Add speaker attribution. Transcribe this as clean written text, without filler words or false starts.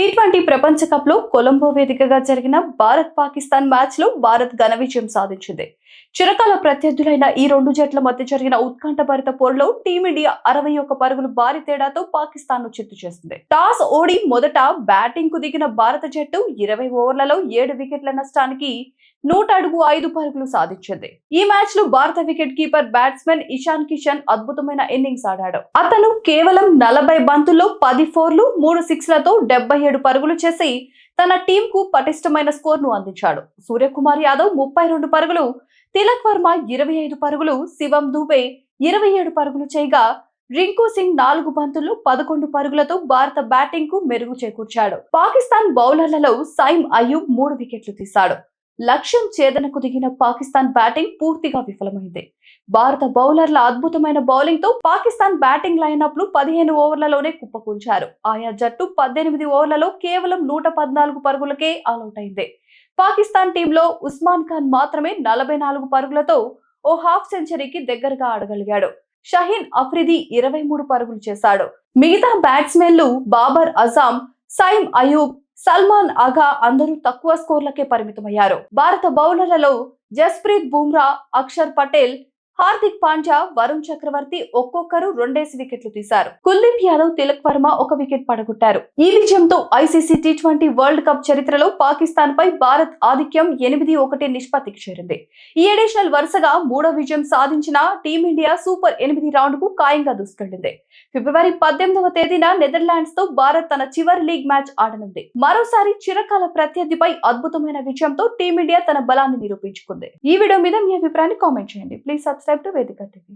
Speaker 1: T20 ప్రపంచ cup లో కొలంబో వేదికగా జరిగిన భారత్-పాకిస్తాన్ మ్యాచ్ లో భారత్ ఘన విజయం సాధించింది. చిరకాల ప్రత్యర్థులైన ఈ రెండు జట్ల మధ్య జరిగిన ఉత్కంఠభరిత పోరులో టీమిండియా 61 పరుగులు భారీ తేడాతో పాకిస్తాన్ ను చిత్తు చేసింది. టాస్ ఓడి మొదట బ్యాటింగ్ కు దిగిన భారత జట్టు 20 ఓవర్లలో 7 వికెట్ల నష్టానికి 105 పరుగులు సాధించింది. ఈ మ్యాచ్ లో భారత wicket keeper batsmen Ishan Kishan అద్భుతమైన ఇన్నింగ్స్ ఆడాడు. అతను కేవలం 40 బంతుల్లో 10 ఫోర్లు 3 సిక్స్లతో 77 పరుగులు చేసి తన టీం కు పటిష్టమైన స్కోర్ ను అందించాడు. సూర్యకుమార్ యాదవ్ 32 పరుగులు, తిలక్ వర్మ 25 పరుగులు, శివం దూబే 27 పరుగులు చేయగా రింకు సింగ్ 4 బంతుల్లో 11 పరుగులతో భారత బ్యాటింగ్ కు మెరుగు చేకూర్చాడు. పాకిస్తాన్ బౌలర్లలో సైమ్ అయూబ్ 3 వికెట్లు తీశాడు. లక్ష్యం ఛేదనకు దిగిన పాకిస్తాన్ బ్యాటింగ్ పూర్తిగా విఫలమైంది. భారత బౌలర్ల అద్భుతమైన బౌలింగ్ తో పాకిస్తాన్ బ్యాటింగ్ లైనప్ ను 15 ఓవర్లలోనే కుప్పకూల్చారు. ఆయా జట్టు 18 ఓవర్లలో కేవలం 114 పరుగులకే ఆలౌట్ అయింది. పాకిస్తాన్ టీంలో ఉస్మాన్ ఖాన్ మాత్రమే 44 పరుగులతో ఓ హాఫ్ సెంచరీకి దగ్గరగా ఆడగలిగాడు. షహీన్ అఫ్రిది 23 పరుగులు చేశాడు. మిగతా బ్యాట్స్మెన్లు బాబర్ అజాం, సైమ్ అయూబ్, సల్మాన్ ఆగా అందరూ తక్కువ స్కోర్లకే పరిమితమయ్యారు. భారత బౌలర్లలో జస్ప్రీత్ బుమ్రా, అక్షర్ పటేల్, హార్దిక్ పాండ్యా, వరుణ్ చక్రవర్తి ఒక్కొక్కరు 2 వికెట్లు తీశారు. కుల్దీప్ యాదవ్, తిలక్ వర్మ 1 వికెట్ పడగొట్టారు. ఈ విజయంతో ఐసీసీ టీ20 వరల్డ్ కప్ చరిత్రలో పాకిస్తాన్ పై భారత్ ఆధిక్యం 8-1 నిష్పత్తికి చేరింది. ఈ ఎడిషనల్ వరుసగా 3వ విజయం సాధించిన టీమిండియా సూపర్ 8 రౌండ్ కు ఖాయంగా దూసుకెళ్లింది. ఫిబ్రవరి 18వ తేదీన నెదర్లాండ్స్ తో భారత్ తన చివరి లీగ్ మ్యాచ్ ఆడనుంది. మరోసారి చిరకాల ప్రత్యర్థిపై అద్భుతమైన విజయంతో టీమిండియా తన బలాన్ని నిరూపించుకుంది. ఈ వీడియో మీద మీ అభిప్రాయాన్ని కామెంట్ చేయండి. ప్లీజ్ సబ్స్క్రైబ్ టు వేదిక టీవీ.